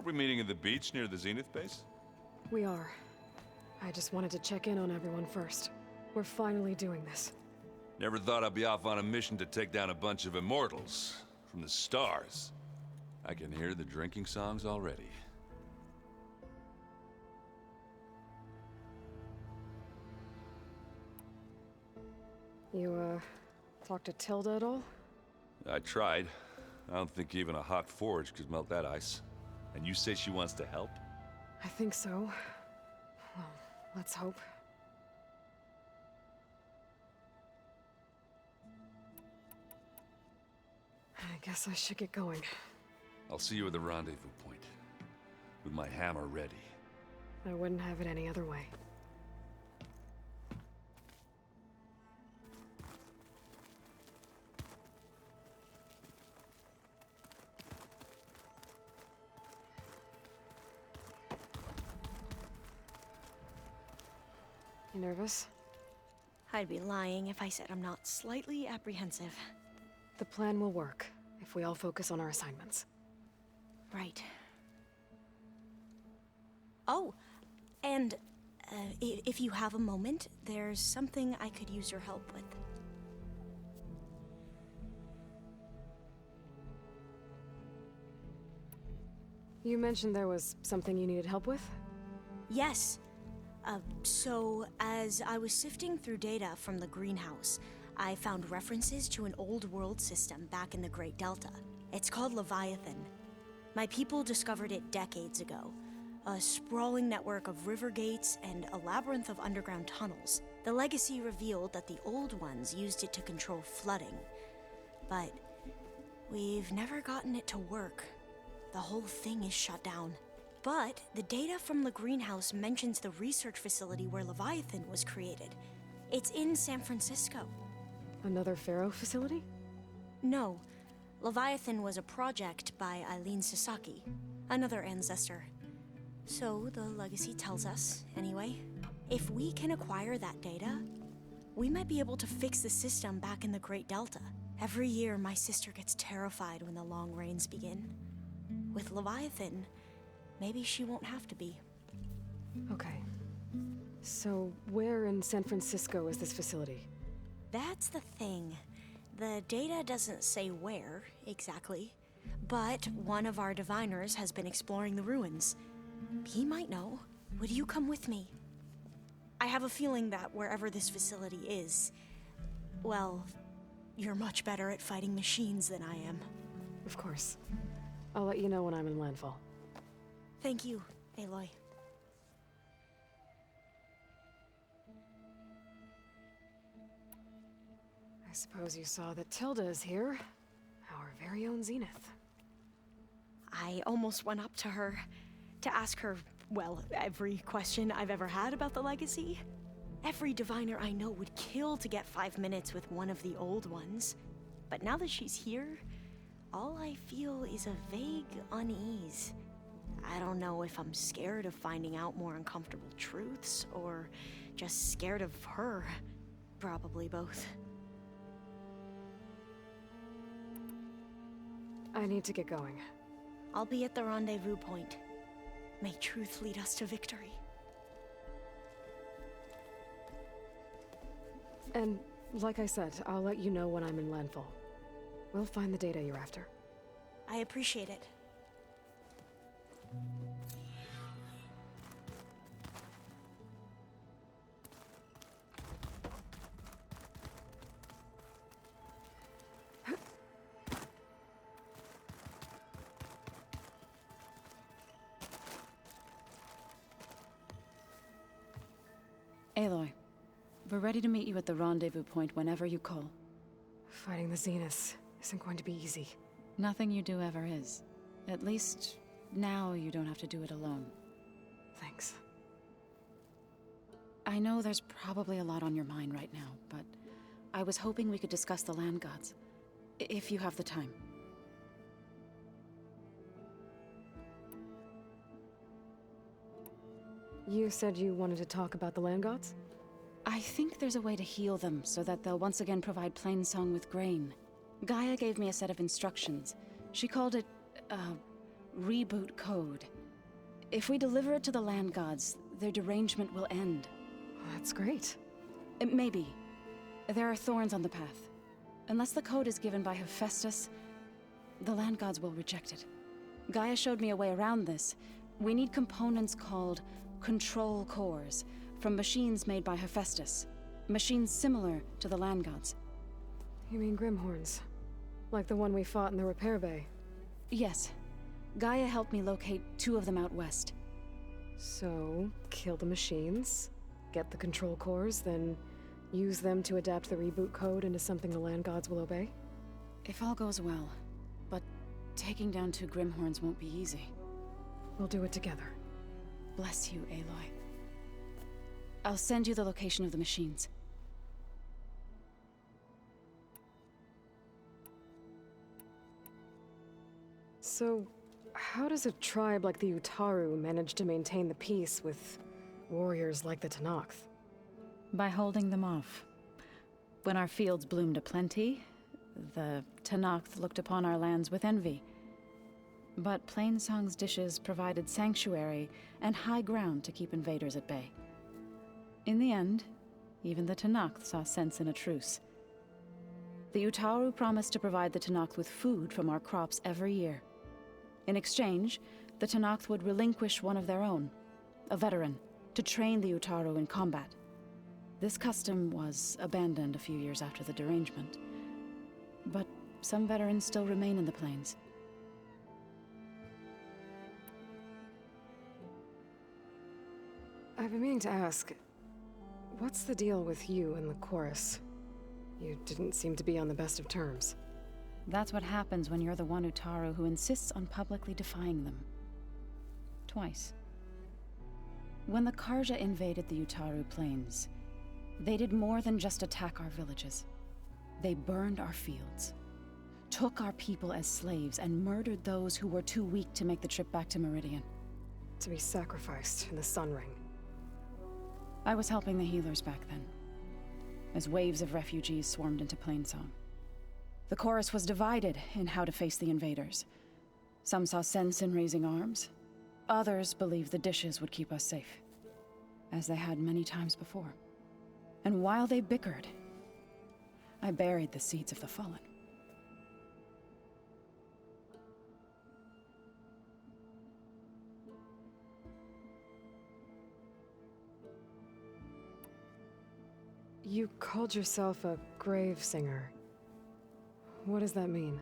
we meeting at the beach near the Zenith base? We are. I just wanted to check in on everyone first. We're finally doing this. Never thought I'd be off on a mission to take down a bunch of immortals from the stars. I can hear the drinking songs already. You, talked to Tilda at all? I tried. I don't think even a hot forge could melt that ice. And you say she wants to help? I think so. Well, let's hope. I guess I should get going. I'll see you at the rendezvous point. With my hammer ready. I wouldn't have it any other way. You nervous? I'd be lying if I said I'm not slightly apprehensive. The plan will work, if we all focus on our assignments. Right. Oh, and if you have a moment, there's something I could use your help with. You mentioned there was something you needed help with? Yes. So, as I was sifting through data from the greenhouse, I found references to an old world system back in the Great Delta. It's called Leviathan. My people discovered it decades ago. A sprawling network of river gates and a labyrinth of underground tunnels. The legacy revealed that the old ones used it to control flooding. But we've never gotten it to work. The whole thing is shut down. But the data from the greenhouse mentions the research facility where Leviathan was created. It's in San Francisco. Another Pharaoh facility? No. Leviathan was a project by Eileen Sasaki, another ancestor. So the legacy tells us, anyway. If we can acquire that data, we might be able to fix the system back in the Great Delta. Every year, my sister gets terrified when the long rains begin. With Leviathan, maybe she won't have to be. Okay. So, where in San Francisco is this facility? That's the thing. The data doesn't say where, exactly. But one of our diviners has been exploring the ruins. He might know. Would you come with me? I have a feeling that wherever this facility is, well, you're much better at fighting machines than I am. Of course. I'll let you know when I'm in landfall. Thank you, Aloy. I suppose you saw that Tilda is here. Our very own Zenith. I almost went up to her to ask her, well, every question I've ever had about the legacy. Every diviner I know would kill to get 5 minutes with one of the old ones. But now that she's here, all I feel is a vague unease. I don't know if I'm scared of finding out more uncomfortable truths, or just scared of her. Probably both. I need to get going. I'll be at the rendezvous point. May truth lead us to victory. And, like I said, I'll let you know when I'm in landfall. We'll find the data you're after. I appreciate it. Aloy, we're ready to meet you at the rendezvous point whenever you call. Fighting the Zeniths isn't going to be easy. Nothing you do ever is. At least, now you don't have to do it alone. Thanks. I know there's probably a lot on your mind right now, but I was hoping we could discuss the land gods. If you have the time. You said you wanted to talk about the land gods? I think there's a way to heal them so that they'll once again provide Plainsong with grain. Gaia gave me a set of instructions. She called it, reboot code. If we deliver it to the land gods, their derangement will end. That's great. Maybe. There are thorns on the path. Unless the code is given by Hephaestus, the land gods will reject it. Gaia showed me a way around this. We need components called control cores, from machines made by Hephaestus. Machines similar to the land gods. You mean Grimhorns? Like the one we fought in the repair bay? Yes. Gaia helped me locate 2 of them out west. So, kill the machines, get the control cores, then use them to adapt the reboot code into something the land gods will obey? If all goes well. But taking down 2 Grimhorns won't be easy. We'll do it together. Bless you, Aloy. I'll send you the location of the machines. So, how does a tribe like the Utaru manage to maintain the peace with warriors like the Tenakth? By holding them off. When our fields bloomed aplenty, the Tenakth looked upon our lands with envy. But Plainsong's dishes provided sanctuary and high ground to keep invaders at bay. In the end, even the Tenakth saw sense in a truce. The Utaru promised to provide the Tenakth with food from our crops every year. In exchange, the Tenakth would relinquish one of their own, a veteran, to train the Utaru in combat. This custom was abandoned a few years after the derangement. But some veterans still remain in the plains. I've been meaning to ask, what's the deal with you and the chorus? You didn't seem to be on the best of terms. That's what happens when you're the one Utaru who insists on publicly defying them. Twice. When the Karja invaded the Utaru plains, they did more than just attack our villages. They burned our fields, took our people as slaves, and murdered those who were too weak to make the trip back to Meridian. To be sacrificed in the Sun Ring. I was helping the healers back then, as waves of refugees swarmed into Plainsong. The chorus was divided in how to face the invaders. Some saw sense in raising arms. Others believed the dishes would keep us safe, as they had many times before. And while they bickered, I buried the seeds of the fallen. You called yourself a grave singer. What does that mean?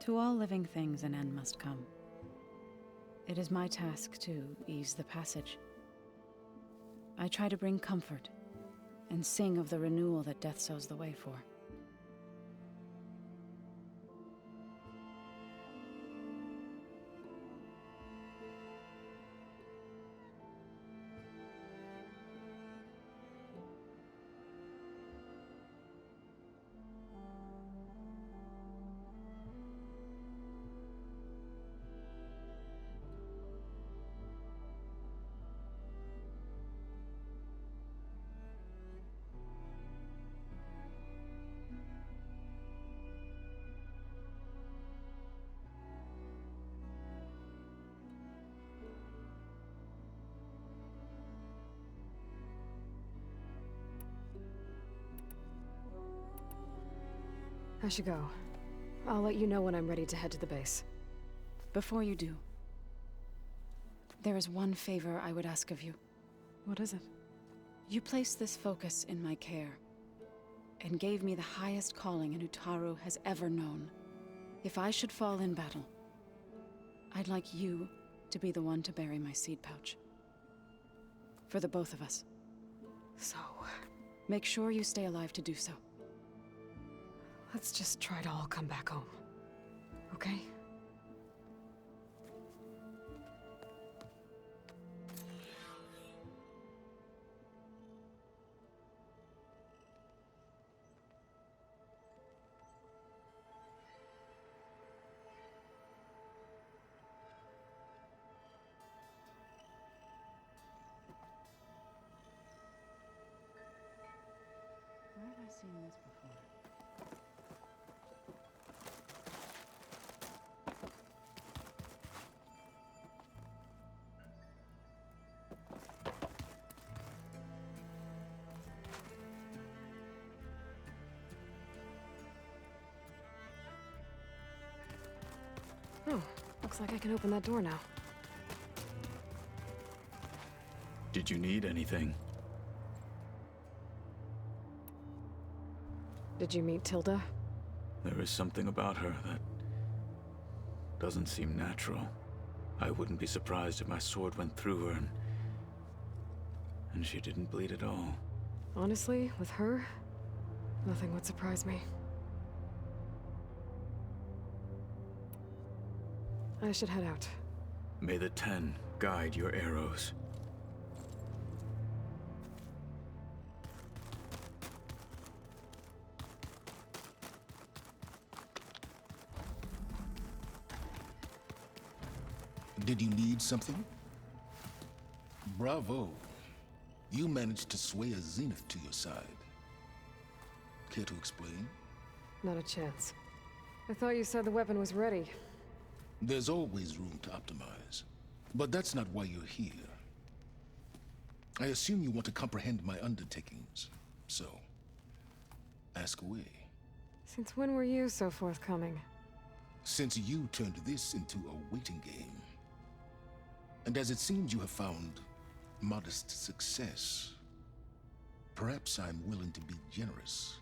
To all living things an end must come. It is my task to ease the passage. I try to bring comfort and sing of the renewal that death sows the way for. I should go. I'll let you know when I'm ready to head to the base. Before you do, there is one favor I would ask of you. What is it? You placed this focus in my care, and gave me the highest calling an Utaru has ever known. If I should fall in battle, I'd like you to be the one to bury my seed pouch. For the both of us. So, Make sure you stay alive to do so. let's just try to all come back home. Okay? Where have I seen this before? Looks like I can open that door now. Did you need anything? Did you meet Tilda? There is something about her that doesn't seem natural. I wouldn't be surprised if my sword went through her and she didn't bleed at all. Honestly, with her, nothing would surprise me. I should head out. May the Ten guide your arrows. Did you need something? Bravo. You managed to sway a Zenith to your side. Care to explain? Not a chance. I thought you said the weapon was ready. There's always room to optimize. But that's not why you're here. I assume you want to comprehend my undertakings. So, ask away. Since when were you so forthcoming? Since you turned this into a waiting game. And as it seems you have found modest success, perhaps I'm willing to be generous.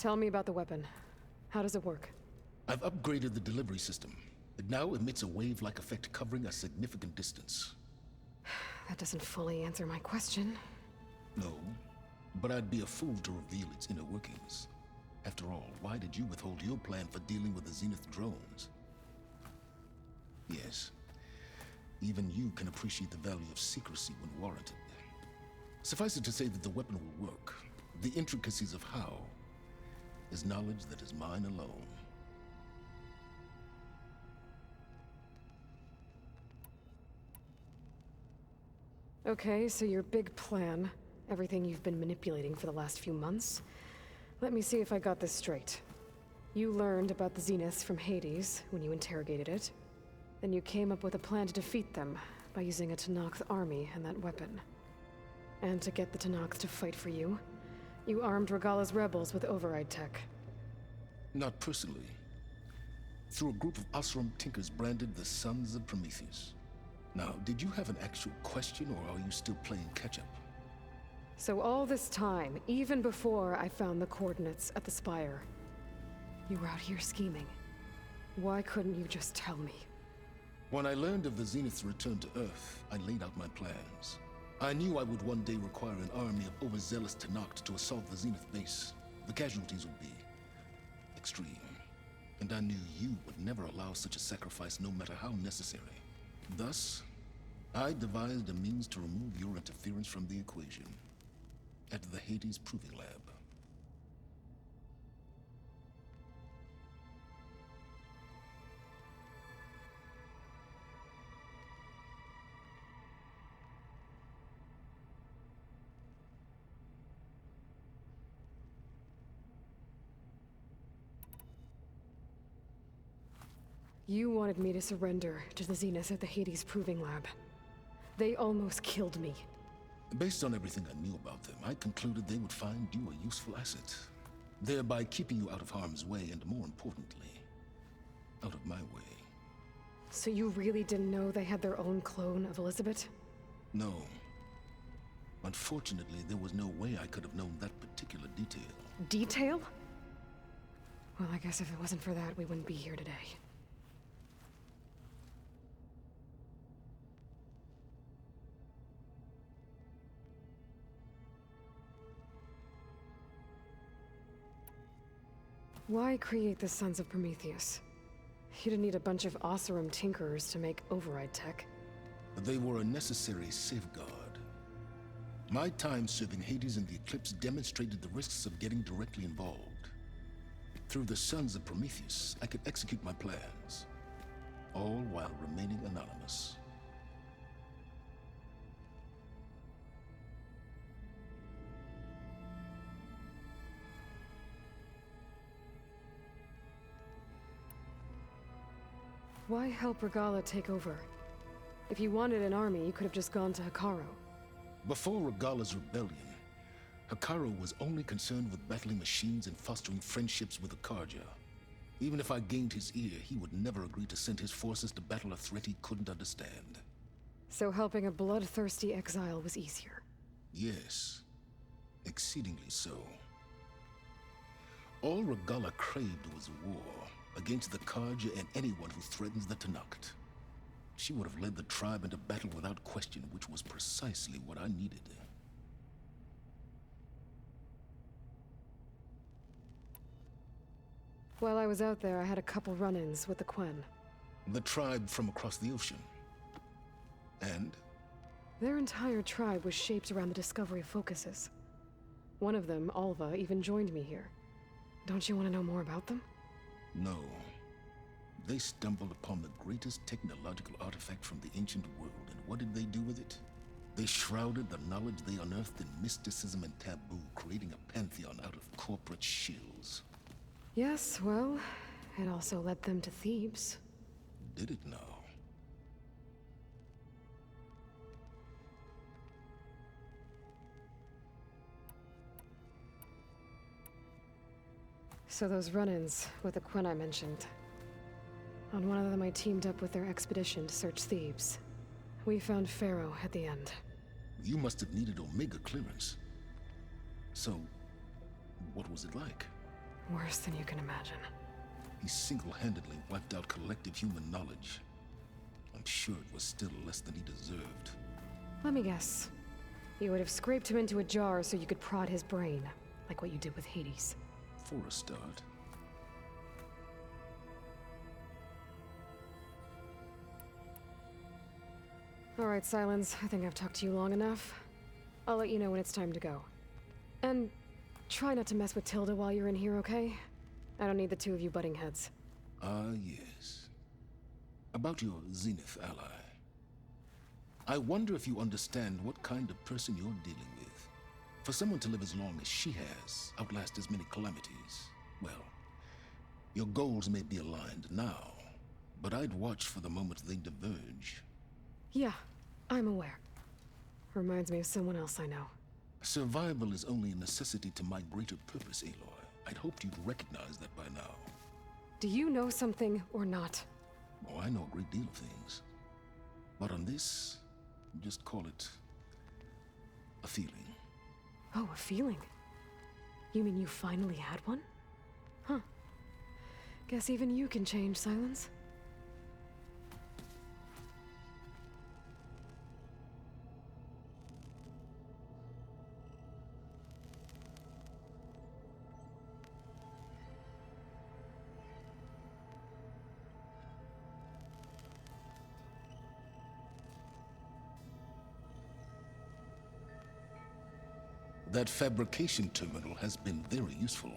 Tell me about the weapon. How does it work? I've upgraded the delivery system. It now emits a wave-like effect covering a significant distance. That doesn't fully answer my question. No, but I'd be a fool to reveal its inner workings. After all, why did you withhold your plan for dealing with the Zenith drones? Yes, even you can appreciate the value of secrecy when warranted. Suffice it to say that the weapon will work. The intricacies of how is knowledge that is mine alone. Okay, so your big plan, everything you've been manipulating for the last few months. Let me see if I got this straight. You learned about the Zeniths from Hades when you interrogated it. Then you came up with a plan to defeat them by using a Tenakth army and that weapon. And to get the Tenakth to fight for you, you armed Regala's rebels with override tech. Not personally. Through a group of Osram tinkers branded the Sons of Prometheus. Now, did you have an actual question, or are you still playing catch-up? So all this time, even before I found the coordinates at the Spire, you were out here scheming. Why couldn't you just tell me? When I learned of the Zenith's return to Earth, I laid out my plans. I knew I would one day require an army of overzealous Tenakth to assault the Zenith base. The casualties would be extreme. And I knew you would never allow such a sacrifice, no matter how necessary. Thus, I devised a means to remove your interference from the equation at the Hades Proving Lab. You wanted me to surrender to the Zenith at the Hades Proving Lab. They almost killed me. Based on everything I knew about them, I concluded they would find you a useful asset, thereby keeping you out of harm's way and, more importantly, out of my way. So you really didn't know they had their own clone of Elizabeth? No. Unfortunately, there was no way I could have known that particular detail. Detail? Well, I guess if it wasn't for that, we wouldn't be here today. Why create the Sons of Prometheus? You didn't need a bunch of Oseram tinkerers to make override tech. They were a necessary safeguard. My time serving Hades and the Eclipse demonstrated the risks of getting directly involved. Through the Sons of Prometheus, I could execute my plans, all while remaining anonymous. Why help Regala take over? If you wanted an army, you could have just gone to Hikaru. Before Regala's rebellion, Hikaru was only concerned with battling machines and fostering friendships with the Karja. Even if I gained his ear, he would never agree to send his forces to battle a threat he couldn't understand. So helping a bloodthirsty exile was easier. Yes, exceedingly so. All Regala craved was war against the Karja and anyone who threatens the Tanakh. She would have led the tribe into battle without question, which was precisely what I needed. While I was out there, I had a couple run-ins with the Quen. The tribe from across the ocean. And? Their entire tribe was shaped around the discovery of focuses. One of them, Alva, even joined me here. Don't you want to know more about them? No. They stumbled upon the greatest technological artifact from the ancient world, and what did they do with it? They shrouded the knowledge they unearthed in mysticism and taboo, creating a pantheon out of corporate shills. Yes, well, it also led them to Thebes. Did it now? So those run-ins with the Quen I mentioned. On one of them I teamed up with their expedition to search Thebes. We found Pharaoh at the end. You must have needed Omega clearance. So, what was it like? Worse than you can imagine. He single-handedly wiped out collective human knowledge. I'm sure it was still less than he deserved. Let me guess. You would have scraped him into a jar so you could prod his brain, like what you did with Hades. For a start. All right, Silence. I think I've talked to you long enough. I'll let you know when it's time to go. And try not to mess with Tilda while you're in here, okay? I don't need the two of you butting heads. Ah, yes. About your Zenith ally. I wonder if you understand what kind of person you're dealing with. For someone to live as long as she has, outlast as many calamities, well, your goals may be aligned now, but I'd watch for the moment they diverge. Yeah, I'm aware. Reminds me of someone else I know. Survival is only a necessity to my greater purpose, Aloy. I'd hoped you'd recognize that by now. Do you know something or not? Oh, I know a great deal of things. But on this, just call it a feeling. Oh, a feeling? You mean you finally had one? Huh. Guess even you can change, Silence. That fabrication terminal has been very useful.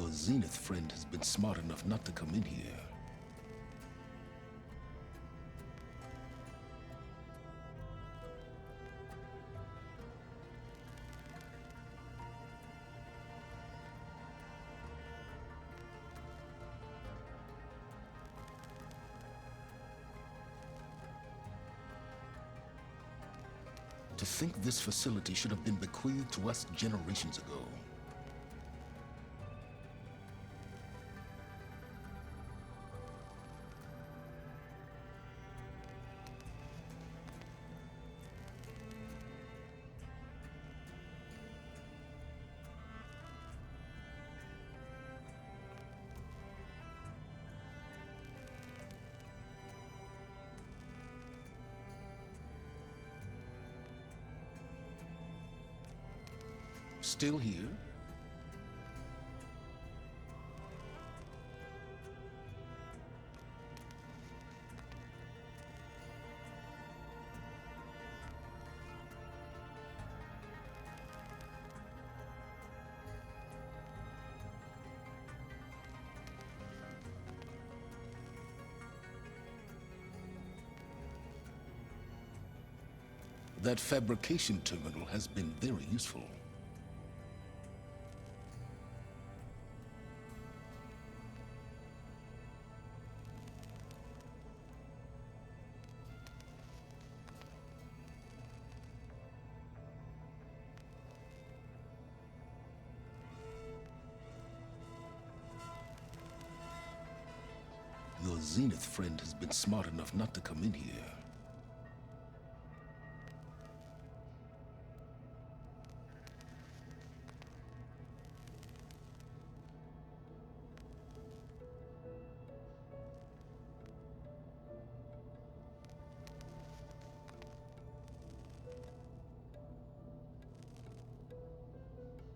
Your Zenith friend has been smart enough not to come in here. To think this facility should have been bequeathed to us generations ago. Still here? That fabrication terminal has been very useful. Your Zenith friend has been smart enough not to come in here.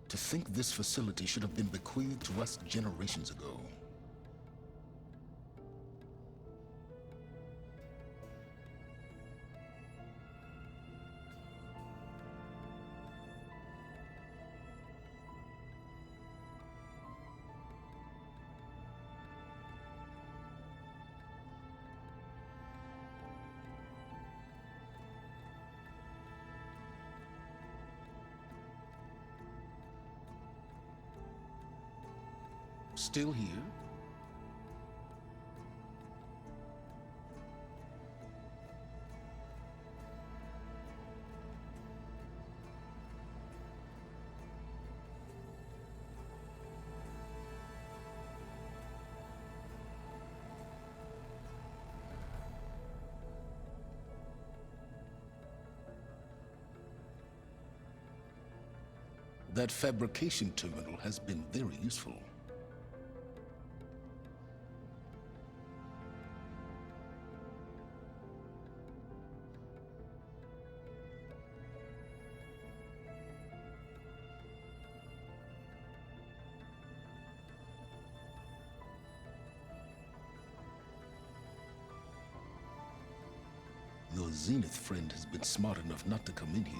To think this facility should have been bequeathed to us generations ago. Still here? That fabrication terminal has been very useful. Your Zenith friend has been smart enough not to come in here.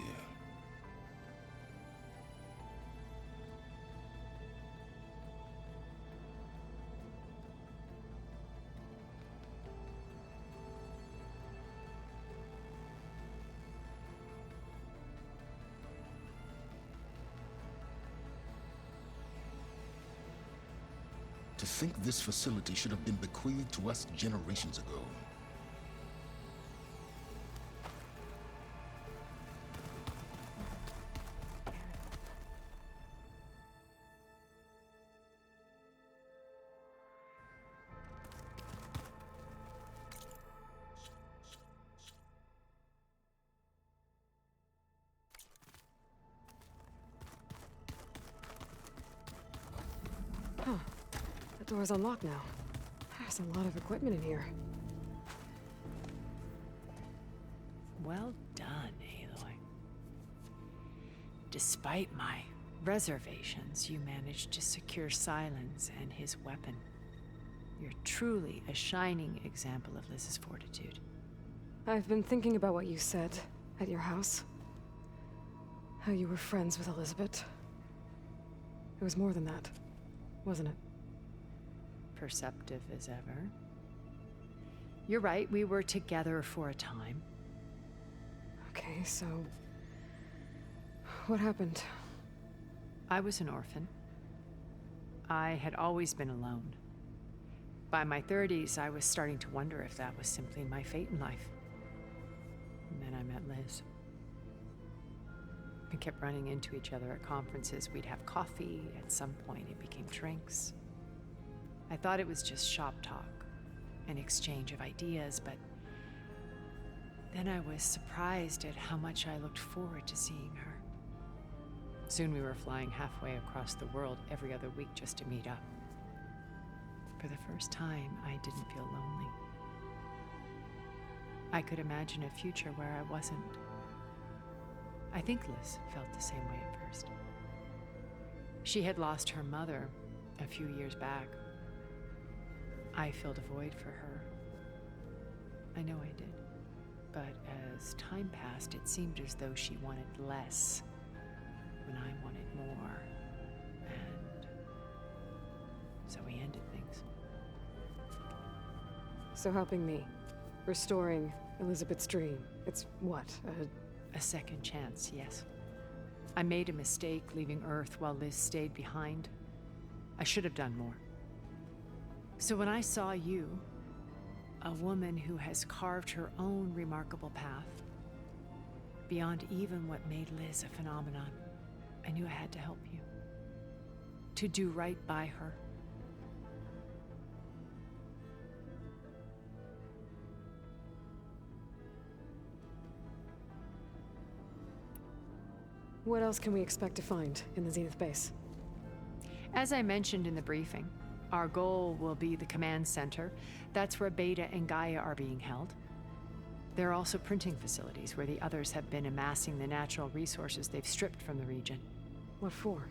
To think this facility should have been bequeathed to us generations ago. Huh. The door's unlocked now. There's a lot of equipment in here. Well done, Aloy. Despite my reservations, you managed to secure Silence and his weapon. You're truly a shining example of Liz's fortitude. I've been thinking about what you said at your house. How you were friends with Elizabeth. It was more than that. wasn't it? Perceptive as ever. You're right, we were together for a time. Okay, so... what happened? I was an orphan. I had always been alone. By my 30s, I was starting to wonder if that was simply my fate in life. And then I met Liz. We kept running into each other at conferences. We'd have coffee. At some point, it became drinks. I thought it was just shop talk, an exchange of ideas, but then I was surprised at how much I looked forward to seeing her. Soon we were flying halfway across the world every other week just to meet up. For the first time, I didn't feel lonely. I could imagine a future where I wasn't. I think Liz felt the same way at first. She had lost her mother a few years back. I filled a void for her. I know I did. But as time passed, it seemed as though she wanted less when I wanted more. And so we ended things. So helping me. Restoring Elizabeth's dream. It's what? A second chance, yes. I made a mistake leaving Earth while Liz stayed behind. I should have done more. So when I saw you, a woman who has carved her own remarkable path, beyond even what made Liz a phenomenon, I knew I had to help you. To do right by her. What else can we expect to find in the Zenith base? As I mentioned in the briefing, our goal will be the command center. That's where Beta and Gaia are being held. There are also printing facilities where the others have been amassing the natural resources they've stripped from the region. What for?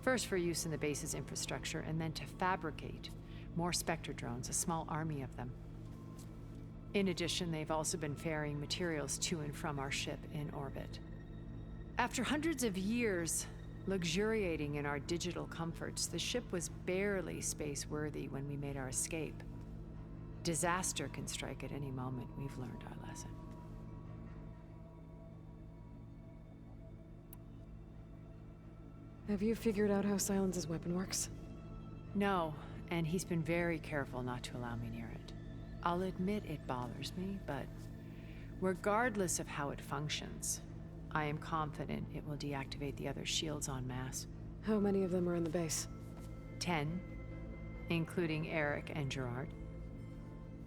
First for use in the base's infrastructure, and then to fabricate more Spectre drones, a small army of them. In addition, they've also been ferrying materials to and from our ship in orbit. After hundreds of years luxuriating in our digital comforts, the ship was barely space-worthy when we made our escape. Disaster can strike at any moment. We've learned our lesson. Have you figured out how Silence's weapon works? No, and he's been very careful not to allow me near it. I'll admit it bothers me, but regardless of how it functions, I am confident it will deactivate the other shields en masse. How many of them are in the base? 10, including Eric and Gerard.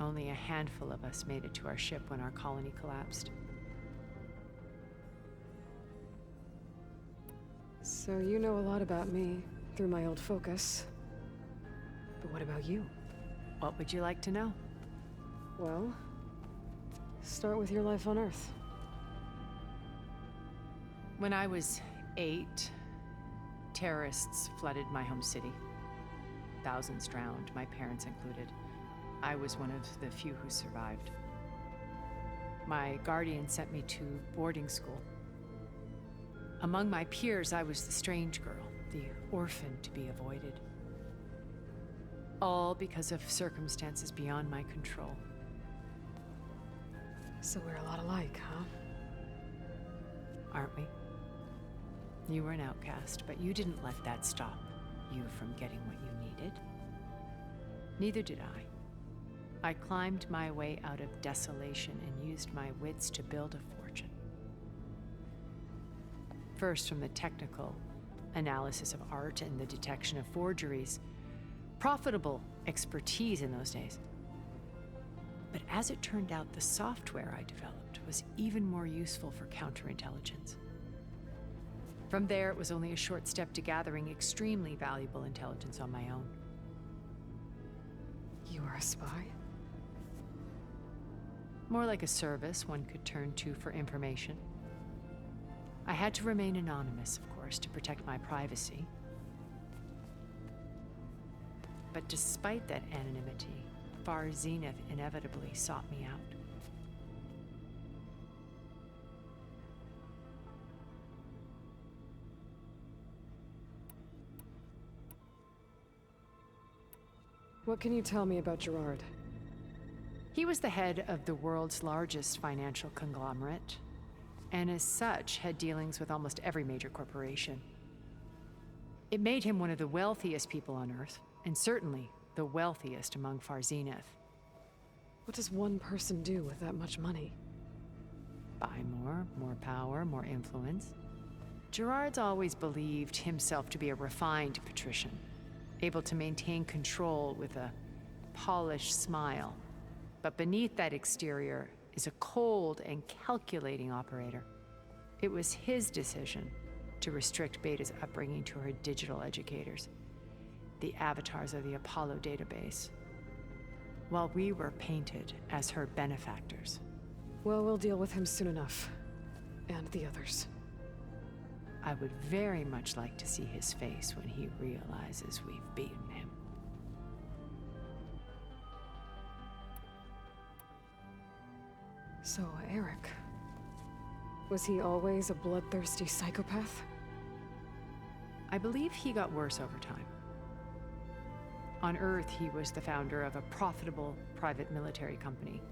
Only a handful of us made it to our ship when our colony collapsed. So you know a lot about me through my old focus. But what about you? What would you like to know? Well, start with your life on Earth. When I was 8, terrorists flooded my home city. Thousands drowned, my parents included. I was one of the few who survived. My guardian sent me to boarding school. Among my peers, I was the strange girl, the orphan to be avoided. All because of circumstances beyond my control. So we're a lot alike, huh? Aren't we? You were an outcast, but you didn't let that stop you from getting what you needed. Neither did I. I climbed my way out of desolation and used my wits to build a fortune. First, from the technical analysis of art and the detection of forgeries. Profitable expertise in those days. But as it turned out, the software I developed was even more useful for counterintelligence. From there, it was only a short step to gathering extremely valuable intelligence on my own. You are a spy? More like a service one could turn to for information. I had to remain anonymous, of course, to protect my privacy. But despite that anonymity, Far Zenith inevitably sought me out. What can you tell me about Gerard? He was the head of the world's largest financial conglomerate, and as such, had dealings with almost every major corporation. It made him one of the wealthiest people on Earth, and certainly the wealthiest among Far Zenith. What does one person do with that much money? Buy more power, more influence. Gerard's always believed himself to be a refined patrician, able to maintain control with a polished smile. But beneath that exterior is a cold and calculating operator. It was his decision to restrict Beta's upbringing to her digital educators, the avatars of the Apollo database, while we were painted as her benefactors. Well, we'll deal with him soon enough. And the others. I would very much like to see his face when he realizes we've beaten him. So, Eric. Was he always a bloodthirsty psychopath? I believe he got worse over time. On Earth, he was the founder of a profitable private military company.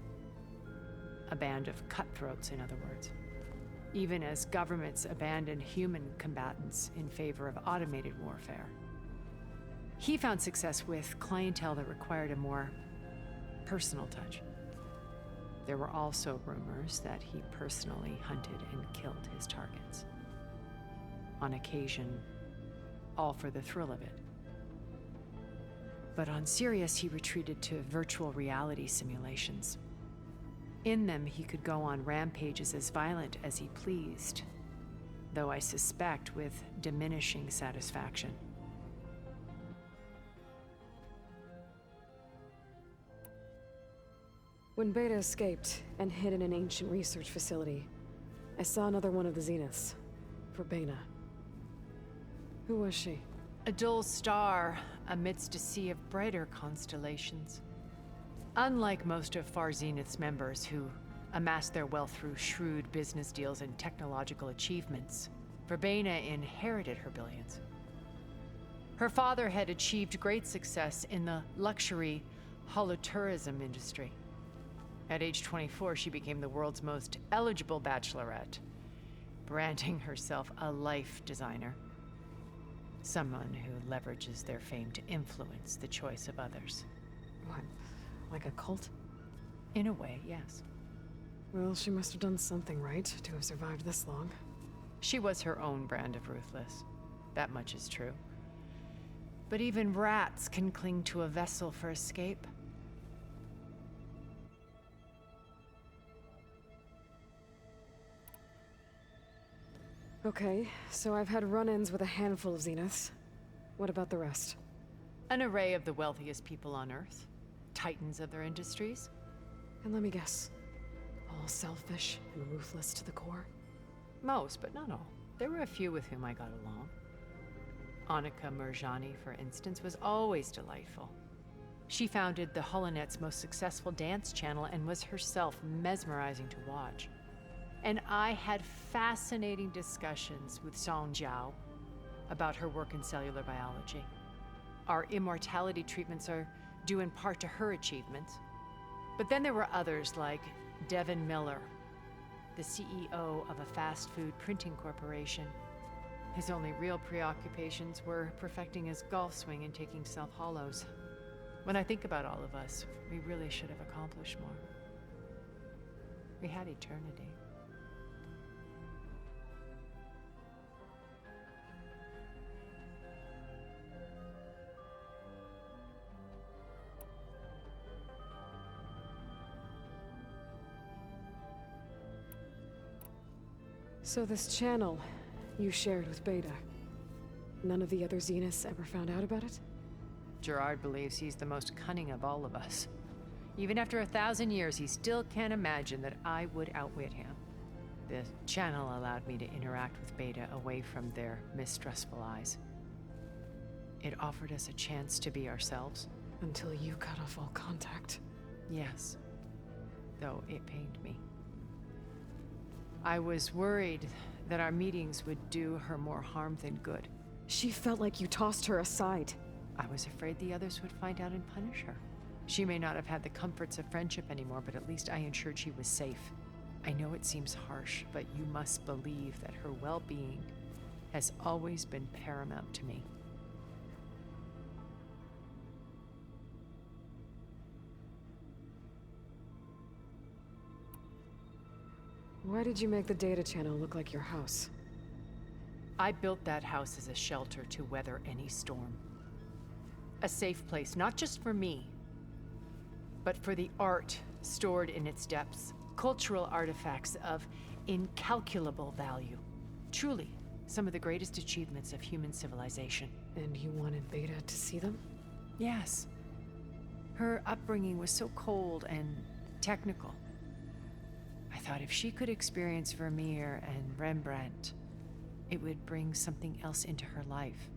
A band of cutthroats, in other words. Even as governments abandoned human combatants in favor of automated warfare. He found success with clientele that required a more personal touch. There were also rumors that he personally hunted and killed his targets. On occasion, all for the thrill of it. But on Sirius, he retreated to virtual reality simulations. In them, he could go on rampages as violent as he pleased, though I suspect with diminishing satisfaction. When Beta escaped and hid in an ancient research facility, I saw another one of the Zeniths. Verbena. Who was she? A dull star amidst a sea of brighter constellations. Unlike most of Far Zenith's members who amassed their wealth through shrewd business deals and technological achievements, Verbena inherited her billions. Her father had achieved great success in the luxury holotourism industry. At age 24, she became the world's most eligible bachelorette, branding herself a life designer. Someone who leverages their fame to influence the choice of others. What? Like a cult? In a way, yes. Well, she must have done something right to have survived this long. She was her own brand of ruthless. That much is true. But even rats can cling to a vessel for escape. Okay, so I've had run-ins with a handful of Zeniths. What about the rest? An array of the wealthiest people on Earth. Titans of their industries. And let me guess. All selfish and ruthless to the core? Most, but not all. There were a few with whom I got along. Annika Murjani, for instance, was always delightful. She founded the HoloNet's most successful dance channel and was herself mesmerizing to watch. And I had fascinating discussions with Song Jiao about her work in cellular biology. Our immortality treatments are due in part to her achievements. But then there were others like Devin Miller, the CEO of a fast food printing corporation. His only real preoccupations were perfecting his golf swing and taking self-hollows. When I think about all of us, we really should have accomplished more. We had eternity. So this channel you shared with Beta, none of the other Zeniths ever found out about it? Gerard believes he's the most cunning of all of us. Even after 1,000 years, he still can't imagine that I would outwit him. The channel allowed me to interact with Beta away from their mistrustful eyes. It offered us a chance to be ourselves. Until you cut off all contact. Yes, though it pained me. I was worried that our meetings would do her more harm than good. She felt like you tossed her aside. I was afraid the others would find out and punish her. She may not have had the comforts of friendship anymore, but at least I ensured she was safe. I know it seems harsh, but you must believe that her well-being has always been paramount to me. Why did you make the data channel look like your house? I built that house as a shelter to weather any storm. A safe place, not just for me, but for the art stored in its depths. Cultural artifacts of incalculable value. Truly, some of the greatest achievements of human civilization. And you wanted Beta to see them? Yes. Her upbringing was so cold and technical. I thought if she could experience Vermeer and Rembrandt, it would bring something else into her life.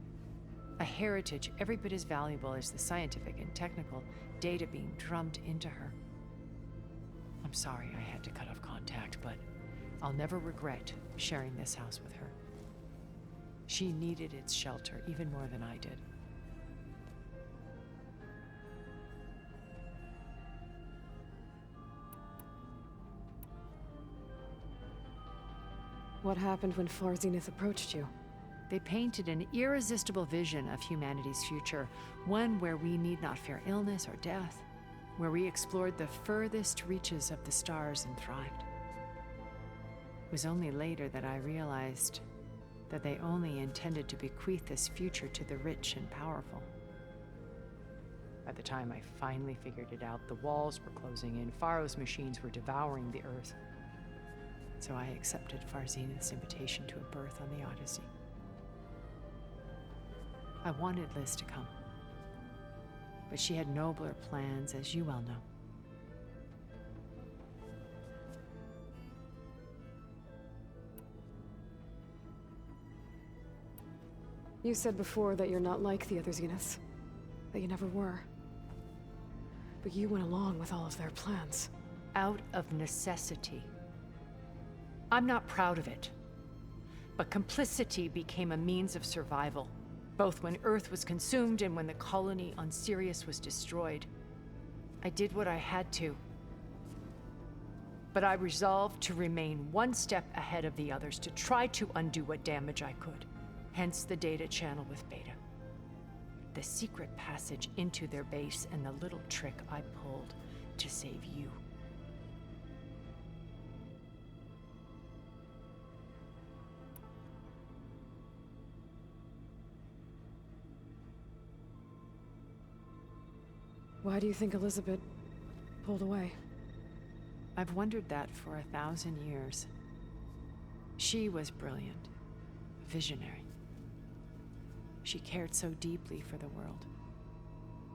A heritage every bit as valuable as the scientific and technical data being drummed into her. I'm sorry I had to cut off contact, but I'll never regret sharing this house with her. She needed its shelter even more than I did. What happened when Far Zenith approached you? They painted an irresistible vision of humanity's future, one where we need not fear illness or death, where we explored the furthest reaches of the stars and thrived. It was only later that I realized that they only intended to bequeath this future to the rich and powerful. By the time I finally figured it out, the walls were closing in, Pharaoh's machines were devouring the Earth. So I accepted Far Zenith's invitation to a berth on the Odyssey. I wanted Liz to come, but she had nobler plans, as you well know. You said before that you're not like the other Zeniths, that you never were. But you went along with all of their plans. Out of necessity. I'm not proud of it, but complicity became a means of survival, both when Earth was consumed and when the colony on Sirius was destroyed. I did what I had to, but I resolved to remain one step ahead of the others, to try to undo what damage I could. Hence the data channel with Beta. The secret passage into their base and the little trick I pulled to save you. Why do you think Elizabeth pulled away? I've wondered that for 1,000 years. She was brilliant, visionary. She cared so deeply for the world,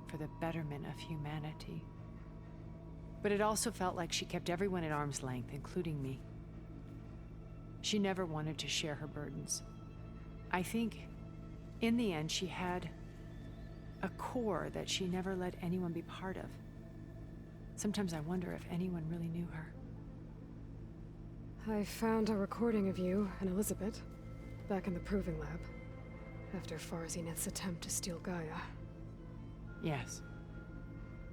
for the betterment of humanity. But it also felt like she kept everyone at arm's length, including me. She never wanted to share her burdens. I think, in the end, she had a core that she never let anyone be part of. Sometimes I wonder if anyone really knew her. I found a recording of you and Elizabeth back in the Proving Lab, after Far Zenith's attempt to steal Gaia. Yes.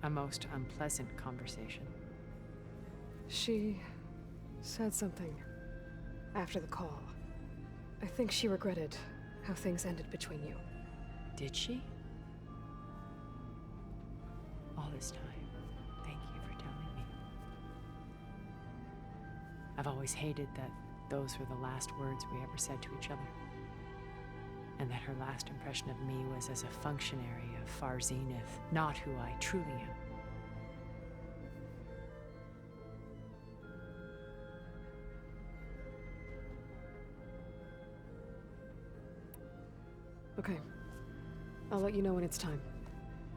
A most unpleasant conversation. She said something after the call. I think she regretted how things ended between you. Did she? All this time, thank you for telling me. I've always hated that those were the last words we ever said to each other. And that her last impression of me was as a functionary of Far Zenith, not who I truly am. Okay. I'll let you know when it's time.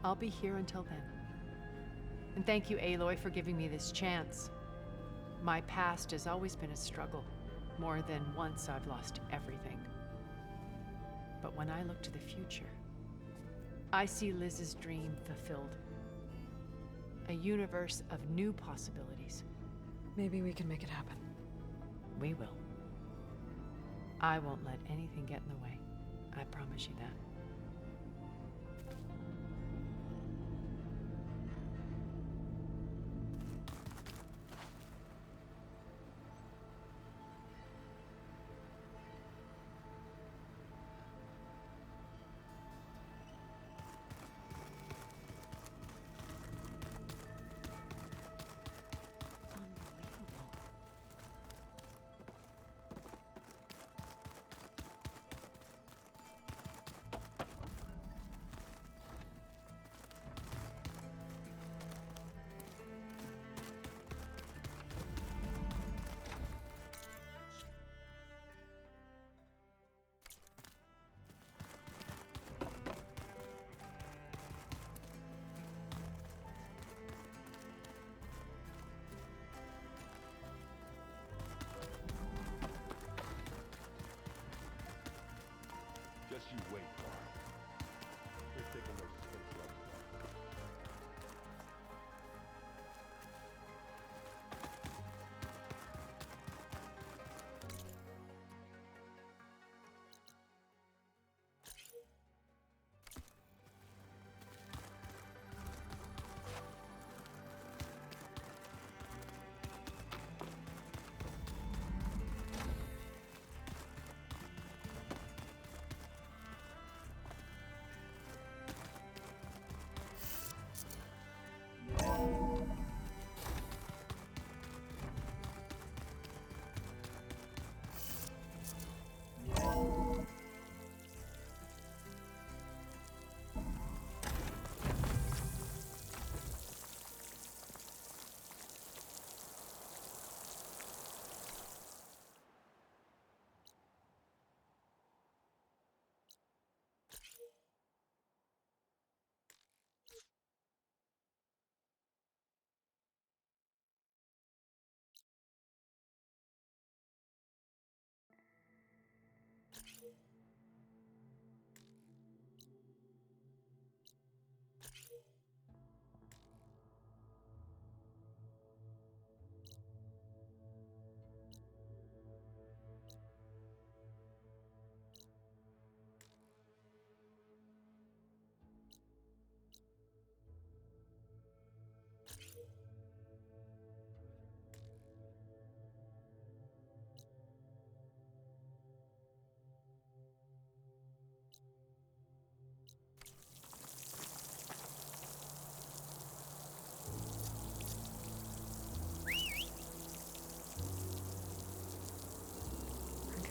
I'll be here until then. And thank you, Aloy, for giving me this chance. My past has always been a struggle. More than once I've lost everything. But when I look to the future, I see Liz's dream fulfilled. A universe of new possibilities. Maybe we can make it happen. We will. I won't let anything get in the way. I promise you that.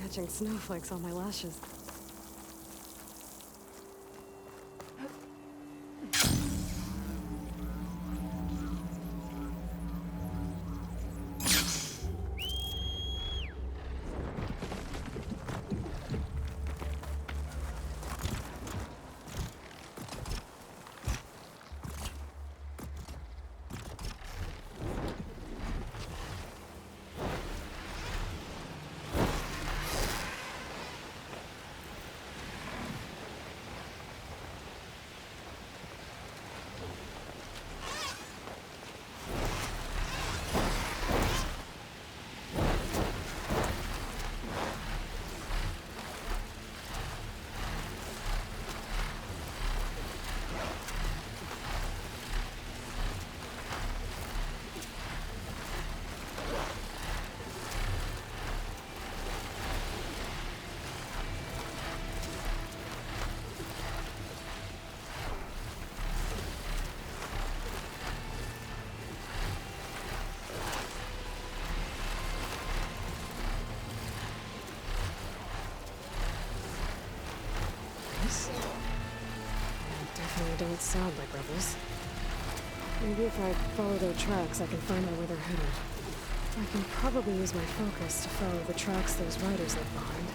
catching snowflakes on my lashes. Definitely don't sound like rebels. Maybe if I follow their tracks, I can find out where they're headed. I can probably use my focus to follow the tracks those riders left behind.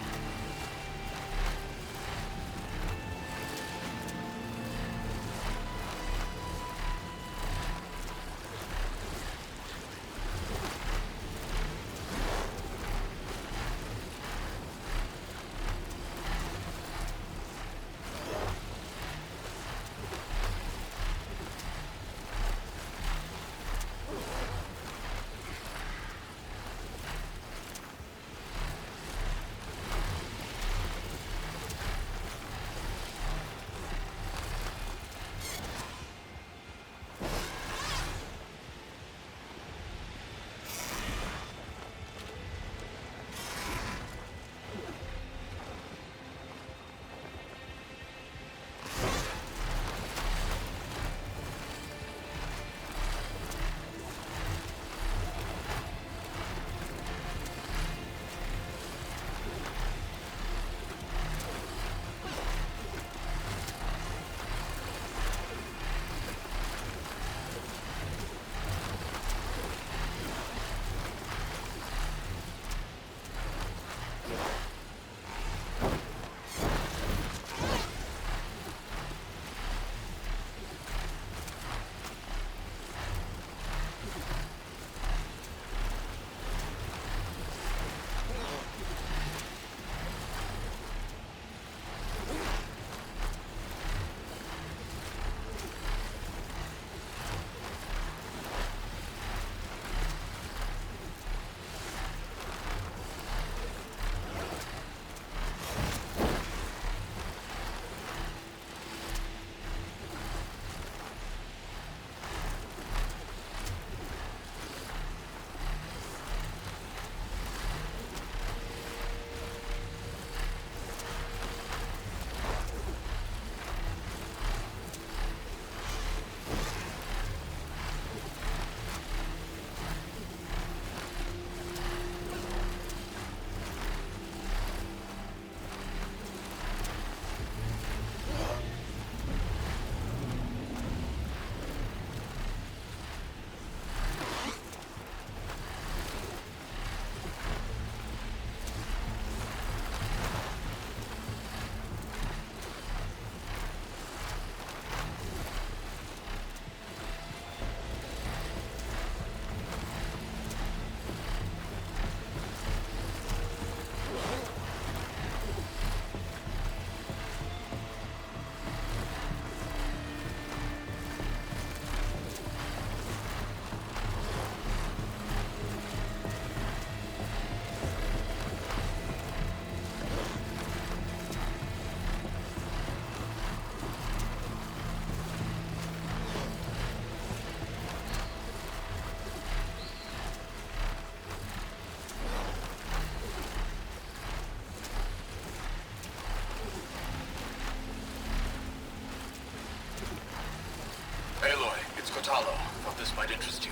Thought this might interest you.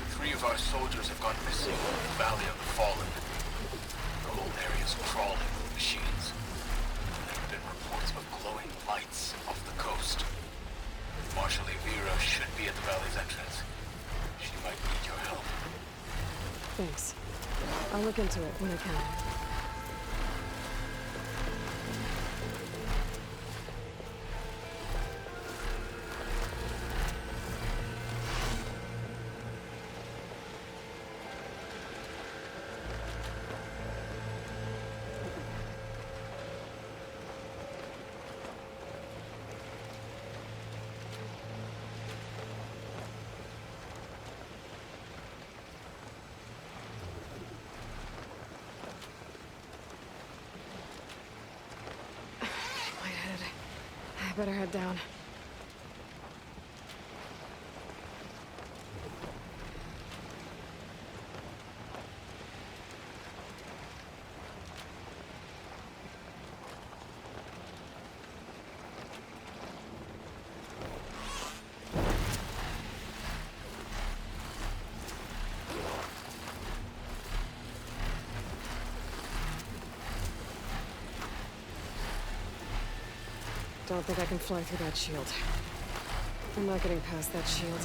3 of our soldiers have gone missing in the Valley of the Fallen. The whole area is crawling with machines. There have been reports of glowing lights off the coast. Marshal Vera should be at the valley's entrance. She might need your help. Thanks. I'll look into it when I can. I better head down. Don't think I can fly through that shield. I'm not getting past that shield.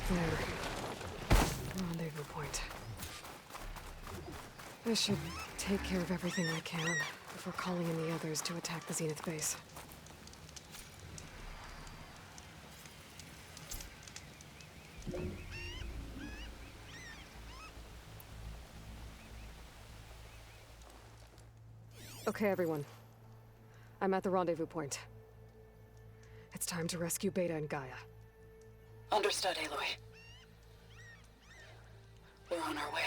There. Rendezvous point. I should take care of everything I can before calling in the others to attack the Zenith base. Okay, everyone. I'm at the rendezvous point. It's time to rescue Beta and Gaia. Understood, Aloy. We're on our way.